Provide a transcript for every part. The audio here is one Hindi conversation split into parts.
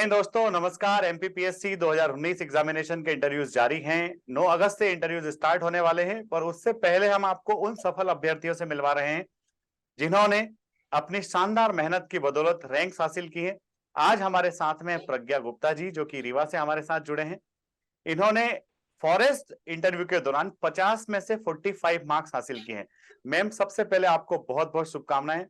हिंद दोस्तों, नमस्कार। एमपीपीएससी 2019 एग्जामिनेशन के इंटरव्यूज जारी हैं। 9 अगस्त से इंटरव्यूज स्टार्ट होने वाले हैं, पर उससे पहले हम आपको उन सफल अभ्यर्थियों से मिलवा रहे हैं जिन्होंने अपनी शानदार मेहनत की बदौलत रैंक्स हासिल की है। आज हमारे साथ में प्रज्ञा गुप्ता जी, जो कि रीवा से हमारे साथ जुड़े हैं। इन्होंने फॉरेस्ट इंटरव्यू के दौरान 50 में से 45 मार्क्स हासिल किए हैं। मैम, सबसे पहले आपको बहुत बहुत शुभकामनाएं।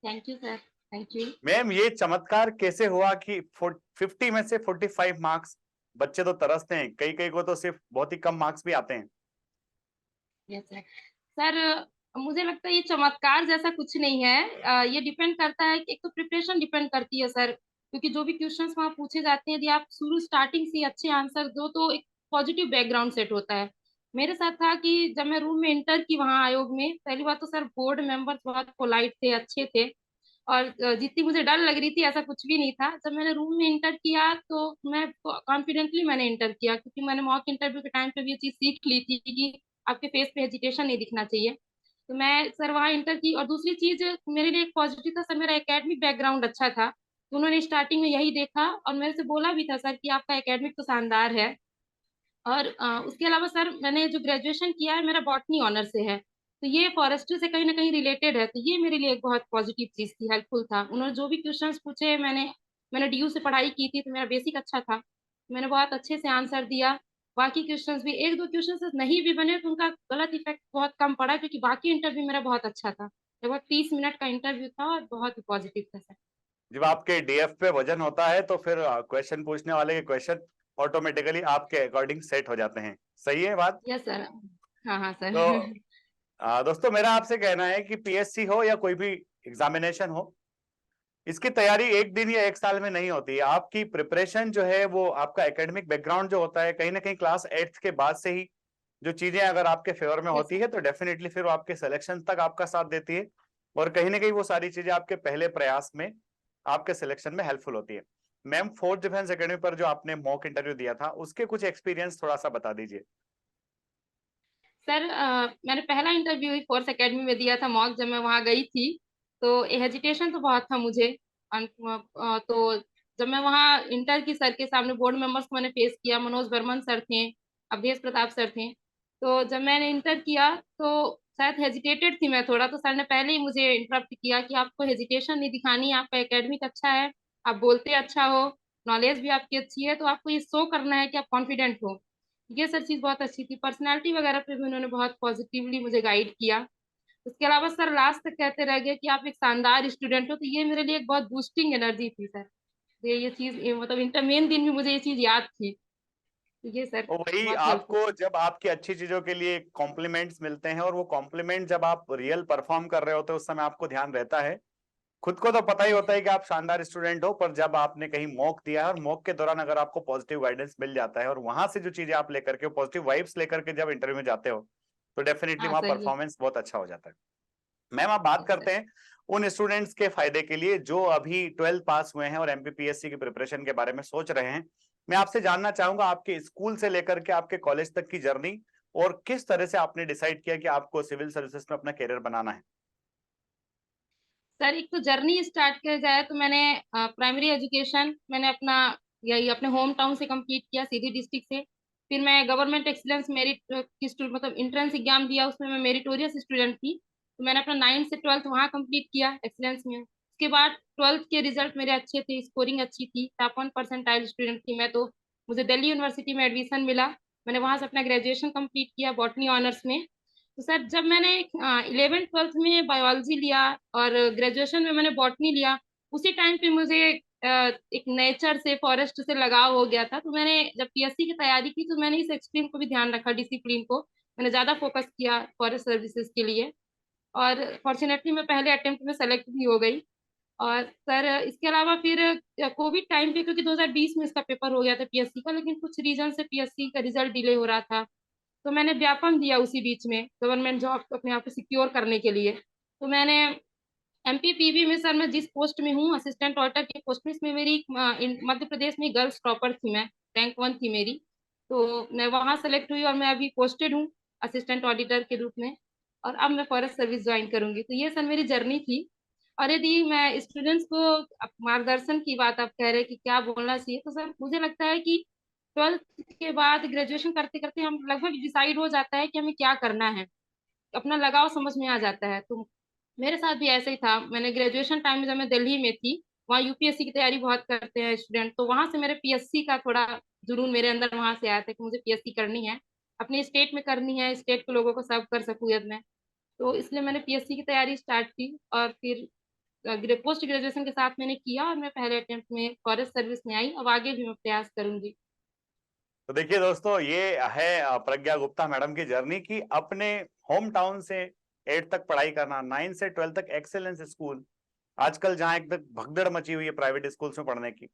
Thank you sir, thank you. Ma'am, ये चमत्कार कैसे हुआ कि 50 में से 45 मार्क्स? बच्चे तो तरसते हैं, कई कई को तो सिर्फ बहुत ही कम मार्क्स भी आते हैं। Yes sir. सर मुझे लगता है ये चमत्कार जैसा कुछ नहीं है। ये डिपेंड करता है कि एक तो प्रिपरेशन डिपेंड करती है सर, क्योंकि जो भी क्वेश्चंस वहाँ पूछे जाते हैं यदि आप शुरू स्टार्टिंग से अच्छे आंसर दो तो एक पॉजिटिव बैकग्राउंड सेट होता है। मेरे साथ था कि जब मैं रूम में इंटर की वहाँ आयोग में, पहली बात तो सर बोर्ड मेंबर्स बहुत पोलाइट थे, अच्छे थे। और जितनी मुझे डर लग रही थी ऐसा कुछ भी नहीं था। जब मैंने रूम में इंटर किया तो मैं कॉन्फिडेंटली मैंने इंटर किया, क्योंकि मैंने मॉक इंटरव्यू के टाइम पे भी ये चीज सीख ली थी कि आपके फेस पे हेजिटेशन नहीं दिखना चाहिए। तो मैं सर वहाँ इंटर की। और दूसरी चीज मेरे लिए एक पॉजिटिव था सर, मेरा एकेडमिक बैकग्राउंड अच्छा था, तो उन्होंने स्टार्टिंग में यही देखा और मेरे से बोला भी था सर कि आपका एकेडमिक तो शानदार है। और उसके अलावा सर मैंने जो ग्रेजुएशन किया है मेरा बॉटनी ऑनर से है, तो ये फॉरेस्ट्री से कहीं ना कहीं रिलेटेड है, तो ये मेरे लिए एक बहुत पॉजिटिव चीज थी, हेल्पफुल था। उन्होंने जो भी क्वेश्चंस पूछे, मैंने डीयू से पढ़ाई की थी तो मेरा बेसिक अच्छा था, मैंने बहुत अच्छे से आंसर दिया। बाकी क्वेश्चंस भी, एक दो क्वेश्चंस नहीं भी बने तो उनका गलत इफेक्ट बहुत कम पड़ा, क्योंकि बाकी इंटरव्यू मेरा बहुत अच्छा था। लगभग 30 मिनट का इंटरव्यू था और बहुत ही पॉजिटिव था सर। जब आपके डीएफ पे वजन होता है तो फिर क्वेश्चन पूछने वाले के क्वेश्चन ऑटोमेटिकली आपके अकॉर्डिंग सेट हो जाते हैं। सही है बात? Yes sir. हाँ हाँ सर। तो दोस्तों, मेरा आपसे कहना है कि पीएससी हो या कोई भी एग्जामिनेशन हो, इसकी तैयारी एक दिन या एक साल में नहीं होती है। आपकी प्रिपरेशन जो है, वो आपका एकेडमिक बैकग्राउंड जो होता है, कहीं ना कहीं क्लास 8th के बाद से ही जो चीजें अगर आपके फेवर में यस होती सर। है तो डेफिनेटली फिर वो आपके सिलेक्शन तक आपका साथ देती है। और कहीं ना कहीं वो सारी चीजें आपके पहले प्रयास में आपके सिलेक्शन में हेल्पफुल होती है। मैम, फोर्थ डिफेंस एकेडमी पर जो आपने मॉक इंटरव्यू दिया था, उसके कुछ एक्सपीरियंस थोड़ा सा बता दीजिए। सर मैंने पहला इंटरव्यू ही फोर्स एकेडमी में दिया था मॉक, जब मैं वहाँ गई थी तो हेजिटेशन तो बहुत था मुझे। तो जब मैं वहाँ इंटर की सर के सामने बोर्ड मेंबर्स को मैंने फेस किया, मनोज बर्मन सर थे, अवधेश प्रताप सर थे। तो जब मैंने इंटर किया तो शायद हेजिटेटेड थी मैं थोड़ा, तो सर ने पहले ही मुझे इंटरप्ट किया कि आपको हेजिटेशन नहीं दिखानी, आपका एकेडमिक अच्छा है, आप बोलते अच्छा हो, नॉलेज भी आपकी अच्छी है, तो आपको ये शो करना है कि आप कॉन्फिडेंट हो। ये सब चीज बहुत अच्छी थी। पर्सनालिटी वगैरह पे भी उन्होंने बहुत पॉजिटिवली मुझे गाइड किया। उसके अलावा सर लास्ट तक कहते रह गए कि आप एक शानदार स्टूडेंट हो, तो ये मेरे लिए एक बहुत बूस्टिंग एनर्जी थी सर। ये चीज मतलब इंटर मेन दिन भी मुझे ये चीज याद थी, तो ये सर और वही बहुत हेल्पफुल। आपको जब आपकी अच्छी चीजों के लिए कॉम्प्लीमेंट्स मिलते हैं, और वो कॉम्प्लीमेंट जब आप रियल परफॉर्म कर रहे होते हैं, उस समय आपको ध्यान रहता है। खुद को तो पता ही यस होता सर। है कि आप शानदार स्टूडेंट हो, पर जब आपने कहीं मॉक दिया है और मॉक के दौरान अगर आपको पॉजिटिव गाइडेंस मिल जाता है और वहां से जो चीजें आप लेकर के पॉजिटिव वाइब्स लेकर के जब इंटरव्यू में जाते हो, तो डेफिनेटली हाँ वहां सर, ये परफॉर्मेंस बहुत अच्छा हो जाता है। मैम, आप बात यस सर। करते हैं उन स्टूडेंट्स के फायदे के लिए जो अभी 12th पास हुए हैं और एमपीपीएससी की प्रिपरेशन के बारे में सोच रहे हैं। मैं आपसे जानना चाहूंगा आपके स्कूल से लेकर के आपके कॉलेज तक की जर्नी, और किस तरह से आपने डिसाइड किया कि आपको सिविल सर्विसेज में अपना करियर बनाना है। सर एक तो जर्नी स्टार्ट किया जाए तो मैंने प्राइमरी एजुकेशन मैंने अपना यही अपने होम टाउन से कंप्लीट किया, सीधी डिस्ट्रिक्ट से। फिर मैं गवर्नमेंट एक्सीलेंस मेरिट की मतलब इंट्रेंस एग्जाम दिया, उसमें मैं मेरिटोरियस स्टूडेंट थी, तो मैंने अपना 9th से 12th वहाँ कंप्लीट किया एक्सीलेंस में। उसके बाद 12th के रिजल्ट मेरे अच्छे थे, स्कोरिंग अच्छी थी, टॉप 1 परसेंटाइल स्टूडेंट थी मैं, तो मुझे दिल्ली यूनिवर्सिटी में एडमिशन मिला। मैंने वहाँ से अपना ग्रेजुएशन कंप्लीट किया बॉटनी ऑनर्स में। तो सर जब मैंने 11th 12th में बायोलॉजी लिया और ग्रेजुएशन में मैंने बॉटनी लिया, उसी टाइम पे मुझे एक नेचर से फॉरेस्ट से लगाव हो गया था। तो मैंने जब पीएससी की तैयारी की तो मैंने इस एक्सट्रीम को भी ध्यान रखा, डिसिप्लिन को मैंने ज़्यादा फोकस किया फॉरेस्ट सर्विसेज के लिए। और फॉर्चुनेटली मैं पहले अटेम्प्ट में सेलेक्ट भी हो गई। और सर इसके अलावा फिर कोविड टाइम पे, क्योंकि 2020 में इसका पेपर हो गया था पीएससी का, लेकिन कुछ रीजन से पीएससी का रिजल्ट डिले हो रहा था, तो मैंने व्यापम दिया उसी बीच में गवर्नमेंट जॉब अपने आप को सिक्योर करने के लिए। तो मैंने एमपीपीबी में सर मैं जिस पोस्ट में हूँ, असिस्टेंट ऑडिटर की पोस्ट में, इसमें मेरी मध्य प्रदेश में गर्ल्स टॉपर थी मैं, रैंक 1 थी मेरी। तो मैं वहाँ सेलेक्ट हुई और मैं अभी पोस्टेड हूँ असिस्टेंट ऑडिटर के रूप में, और अब मैं फॉरेस्ट सर्विस ज्वाइन करूंगी। तो ये सर मेरी जर्नी थी। और यदि मैं स्टूडेंट्स को मार्गदर्शन की बात आप कह रहे हैं कि क्या बोलना चाहिए, तो सर मुझे लगता है कि 12th के बाद ग्रेजुएशन करते करते हम लगभग डिसाइड हो जाता है कि हमें क्या करना है, अपना लगाव समझ में आ जाता है। तो मेरे साथ भी ऐसे ही था। मैंने ग्रेजुएशन टाइम में जब मैं दिल्ली में थी, वहाँ यूपीएससी की तैयारी बहुत करते हैं स्टूडेंट, तो वहां से मेरे पीएससी का थोड़ा जुनून मेरे अंदर वहां से आया था कि मुझे पीएससी करनी है, अपने स्टेट में करनी है, स्टेट के लोगों को सर्व कर सकूँ यदि मैं। तो इसलिए मैंने पीएससी की तैयारी स्टार्ट की, और फिर पोस्ट ग्रेजुएशन के साथ मैंने किया, और मैं पहले अटेम्प्ट में फॉरेस्ट सर्विस में आई। अब आगे भी मैं प्रयास करूंगी। तो देखिए दोस्तों, ये है प्रज्ञा गुप्ता मैडम की जर्नी की अपने होम टाउन से 8 तक पढ़ाई करना, 9 से 12 तक एक्सेलेंस स्कूल। आजकल जहाँ एकदम भगदड़ मची हुई है प्राइवेट स्कूल्स में पढ़ने की,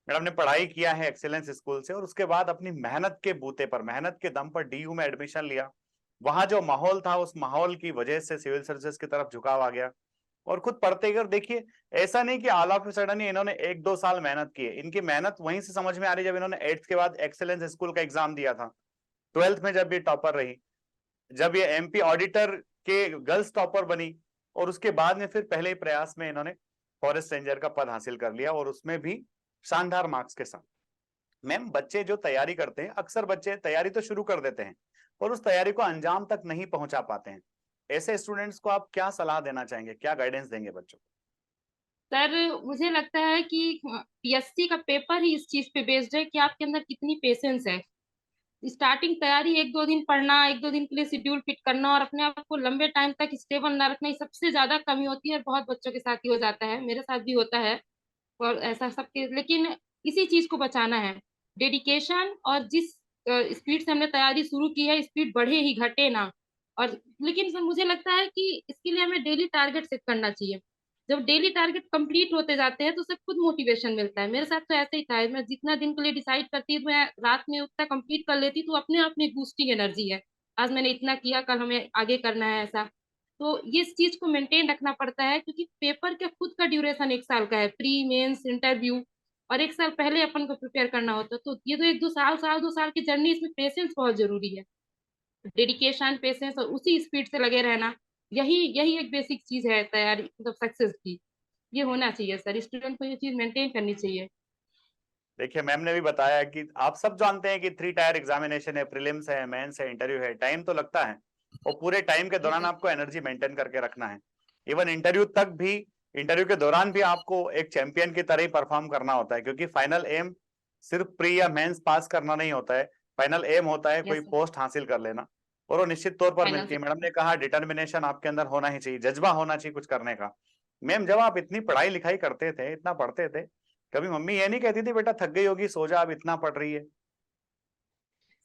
मैडम ने पढ़ाई किया है एक्सेलेंस स्कूल से, और उसके बाद अपनी मेहनत के बूते पर, मेहनत के दम पर डीयू में एडमिशन लिया। वहां जो माहौल था, उस माहौल की वजह से सिविल सर्विसेज की तरफ झुकाव आ गया, और खुद पढ़ते गए। देखिए, ऐसा नहीं कि ऑल ऑफ सडन ही इन्होंने 1-2 साल मेहनत की है, इनकी मेहनत वहीं से समझ में आ रही जब इन्होंने 8th के बाद एक्सेलेंस स्कूल का एग्जाम दिया था। 12th में जब ये टॉपर रही, जब ये एमपी ऑडिटर के गर्ल्स टॉपर बनी, और उसके बाद में फिर पहले ही प्रयास में इन्होंने फॉरेस्ट रेंजर का पद हासिल कर लिया, और उसमें भी शानदार मार्क्स के साथ। मैम, बच्चे जो तैयारी करते हैं, अक्सर बच्चे तैयारी तो शुरू कर देते हैं और उस तैयारी को अंजाम तक नहीं पहुंचा पाते हैं। ऐसे स्टूडेंट्स को आप क्या सलाह देना चाहेंगे, क्या गाइडेंस देंगे बच्चों को? सर मुझे लगता है कि पीएससी का पेपर ही इस चीज पे बेस्ड है कि आपके अंदर कितनी पेशेंस है। स्टार्टिंग तैयारी एक दो दिन पढ़ना, एक दो दिन के लिए शेड्यूल फिट करना और अपने आप को लंबे टाइम तक स्टेबल ना रखना, ये सबसे ज्यादा कमी होती है। बहुत बच्चों के साथ ही हो जाता है, मेरे साथ भी होता है, और ऐसा सबके। लेकिन इसी चीज को बचाना है, डेडिकेशन, और जिस स्पीड से हमने तैयारी शुरू की है, स्पीड बढ़े ही घटे ना। और लेकिन सर मुझे लगता है कि इसके लिए हमें डेली टारगेट सेट करना चाहिए। जब डेली टारगेट कंप्लीट होते जाते हैं तो उससे खुद मोटिवेशन मिलता है। मेरे साथ तो ऐसे ही था, मैं जितना दिन के लिए डिसाइड करती तो मैं रात में उतना कंप्लीट कर लेती, तो अपने आप में बूस्टिंग एनर्जी है। आज मैंने इतना किया, कल हमें आगे करना है, ऐसा। तो ये इस चीज को मेंटेन रखना पड़ता है, क्योंकि पेपर का खुद का ड्यूरेशन 1 साल का है, प्री मेंस इंटरव्यू, और 1 साल पहले अपन को प्रिपेयर करना होता है। तो ये तो एक दो साल, साल दो साल की जर्नी, इसमें पेशेंस बहुत जरूरी है। डेडिकेशन, पेशेंस, और उसी स्पीड से लगे रहना, यही यही एक बेसिक चीज है तैयारी, मतलब सक्सेस की। ये होना चाहिए सर, स्टूडेंट को ये चीज मेंटेन करनी चाहिए। देखिए, मैम ने भी बताया कि आप सब जानते हैं कि 3 टायर एग्जामिनेशन है, प्रीलिम्स है, मेंस है, इंटरव्यू है, टाइम तो लगता है, और पूरे टाइम के जी दौरान सर। आपको एनर्जी मेंटेन करके रखना है। इवन इंटरव्यू तक भी, इंटरव्यू के दौरान भी आपको एक चैंपियन की तरह ही परफॉर्म करना होता है, क्योंकि फाइनल एम सिर्फ प्री या मेंस पास करना नहीं होता है। फाइनल एम होता है कोई यस सर। पोस्ट हासिल कर लेना, और वो निश्चित तौर पर फाइनल मिलती से। है। मैडम ने कहा डिटर्मिनेशन आपके अंदर होना ही चाहिए, जज्बा होना चाहिए कुछ करने का। मैम, जब आप इतनी पढ़ाई लिखाई करते थे, इतना पढ़ते थे, कभी मम्मी ये नहीं कहती थी बेटा थक गई होगी, सो जा, अब इतना पढ़ रही है?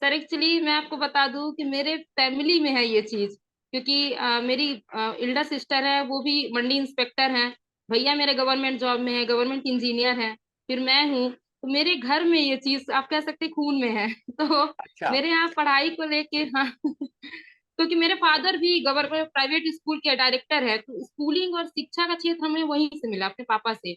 सर एक्चुअली मैं आपको बता दूं कि मेरे फैमिली में है ये चीज, क्योंकि मेरी एल्डर सिस्टर है, वो भी मंडी इंस्पेक्टर हैं। भैया मेरे गवर्नमेंट जॉब में है, गवर्नमेंट इंजीनियर हैं। फिर मैं हूँ। तो मेरे घर में ये चीज आप कह सकते हैं खून में है। तो अच्छा। मेरे यहाँ पढ़ाई को लेके, हाँ। क्योंकि मेरे फादर भी गवर्नमेंट प्राइवेट स्कूल के डायरेक्टर है, तो स्कूलिंग और शिक्षा का क्षेत्र हमें वहीं से मिला, अपने पापा से।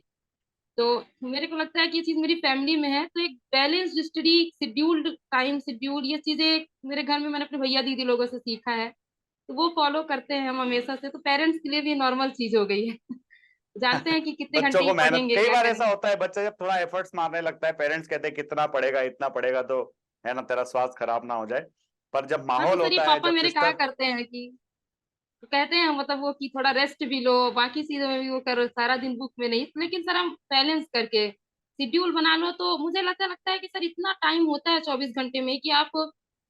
तो मेरे को लगता है कि ये चीज मेरी फैमिली में है। तो एक balanced study scheduled, time schedule, ये चीजें मेरे घर में मैंने अपने भैया दीदी लोगों से सीखा है, तो वो फॉलो करते हैं हम हमेशा से। तो पेरेंट्स के लिए भी नॉर्मल चीज हो गई है। जानते हैं कि कितने बच्चों घंटे को ही मेहनत, पढ़ेंगे, कई क्या बार ऐसा करेंगे। होता है, बच्चा जब थोड़ा एफर्ट्स मारने लगता है, पेरेंट्स कहते हैं कितना पढ़ेगा, इतना पढ़ेगा तो है ना, तेरा स्वास्थ्य खराब ना हो जाए। पर जब हाँ, तो माहौल सर ये होता है, पापा जब मेरे कहा सिस्टर। करते हैं कि, तो कहते हैं मतलब वो कि थोड़ा रेस्ट भी लो, बाकी चीजों में भी वो करो, सारा दिन बुक में नहीं। लेकिन सर हम बैलेंस करके शेड्यूल बना लो, तो मुझे लगता है कि सर इतना टाइम होता है 24 घंटे में, कि आप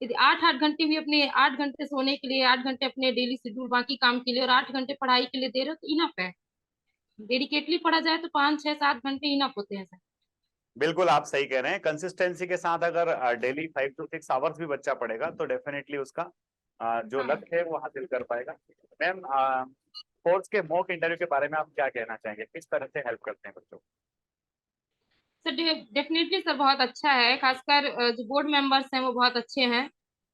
यदि 8-8 घंटे भी अपने, 8 घंटे सोने के लिए, 8 घंटे अपने डेली शेड्यूल बाकी काम के लिए, और 8 घंटे पढ़ाई के लिए दे रहे हो, तो इनफ है। डेडिकेटली पढ़ा जाए तो 5-6-7 घंटे इनफ होते हैं सर। बिल्कुल आप सही कह रहे हैं, कंसिस्टेंसी के साथ अगर डेली 5 to 6 आवर्स भी बच्चा पढ़ेगा तो डेफिनेटली उसका जो हाँ लक्ष्य है वो हासिल कर पाएगा। मैम, कोर्स के मॉक इंटरव्यू के बारे में आप क्या कहना चाहेंगे, किस तरह से हेल्प करते हैं बच्चों को? सर, डेफिनेटली सर बहुत अच्छा है। खासकर जो बोर्ड मेंबर्स हैं वो बहुत अच्छे हैं।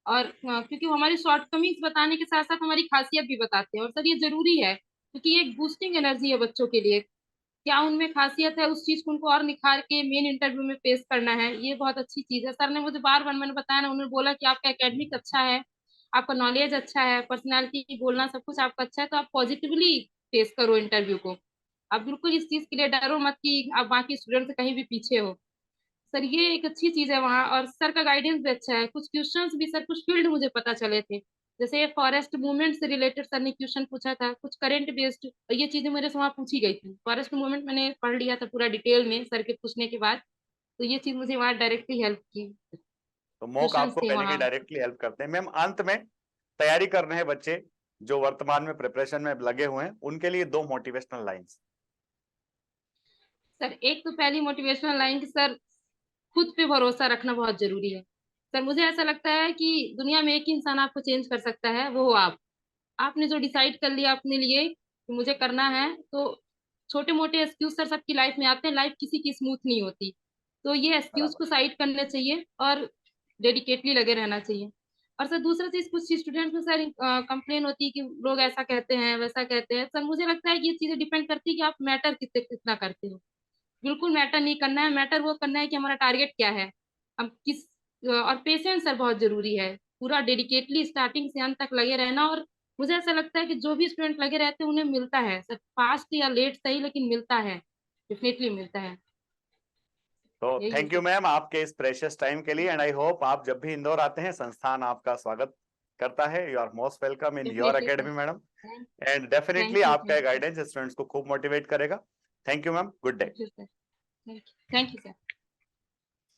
और क्योंकि वो हमारी शॉर्टकमिंग्स बताने के साथ साथ हमारी खासियत भी बताते हैं, और सर ये जरूरी है, क्योंकि ये एक बूस्टिंग एनर्जी है बच्चों के लिए। क्या उनमें खासियत है, उस चीज को उनको और निखार के मेन इंटरव्यू में पेश करना है, ये बहुत अच्छी चीज है। सर ने मुझे बार बार, मैंने बताया ना, उन्होंने बोला कि आपका एकेडमिक अच्छा है, आपका नॉलेज अच्छा है, पर्सनालिटी बोलना सब कुछ आपका अच्छा है, तो आप पॉजिटिवली फेस करो इंटरव्यू को। आप बिल्कुल इस चीज के लिए डरो मत कि आप बाकी स्टूडेंट से कहीं भी पीछे हो। सर ये एक अच्छी चीज है वहाँ, और सर का गाइडेंस भी अच्छा है। कुछ क्वेश्चंस भी सर, कुछ फील्ड मुझे पता चले थे, जैसे फॉरेस्ट मूवमेंट से रिलेटेड सर ने क्वेश्चन पूछा था, कुछ करंट बेस्ड, ये चीजें मेरे से वहाँ पूछी गई थी। फॉरेस्ट मूवमेंट मैंने पढ़ लिया था पूरा डिटेल में सर के पूछने के बाद, तो ये चीज मुझे वहाँ डायरेक्टली हेल्प की। तो मॉक क्वेश्चंस आपको थे कहीं ना कहीं वहाँ। डायरेक्टली हेल्प करते हैं। मैम अंत में, तैयारी कर रहे हैं बच्चे जो वर्तमान में प्रिपरेशन में लगे हुए हैं, उनके लिए 2 मोटिवेशनल लाइंस। सर एक तो पहली मोटिवेशनल लाइन कि सर खुद पे भरोसा रखना बहुत जरूरी है। सर मुझे ऐसा लगता है कि दुनिया में एक ही इंसान आपको चेंज कर सकता है, वो हो आप। आपने जो डिसाइड कर लिया अपने लिए कि मुझे करना है, तो छोटे मोटे एक्सक्यूज सर सबकी लाइफ में आते हैं, लाइफ किसी की स्मूथ नहीं होती। तो ये एक्सक्यूज बराबर। को साइड करना चाहिए और डेडिकेटली लगे रहना चाहिए। और सर दूसरा चीज, कुछ स्टूडेंट्स में सर कंप्लेन होती है कि लोग ऐसा कहते हैं वैसा कहते हैं। सर मुझे लगता है कि ये चीजें डिपेंड करती है कि आप मैटर कितने कितना करते हो। बिल्कुल मैटर नहीं करना है, मैटर वो करना है कि हमारा टारगेट क्या है, हम किस। और पेशेंस सर बहुत जरूरी है, पूरा डेडिकेटली स्टार्टिंग से अंत तक लगे रहना। और मुझे ऐसा लगता है कि जो भी स्टूडेंट लगे रहते हैं उन्हें मिलता है सर, फास्ट या लेट सही लेकिन मिलता है, डेफिनेटली मिलता है। तो यही है थैंक यू सर। मैम आपके इस प्रेशियस टाइम के लिए, एंड आई होप आप जब भी इंदौर आते हैं संस्थान आपका स्वागत करता है। You are most welcome in your definitely sir. Academy madam. Thank and definitely आपका थैंक यू गाइडेंस स्टूडेंट्स को खूब मोटिवेट करेगा। Thank you ma'am, good day. Sir. Thank you sir.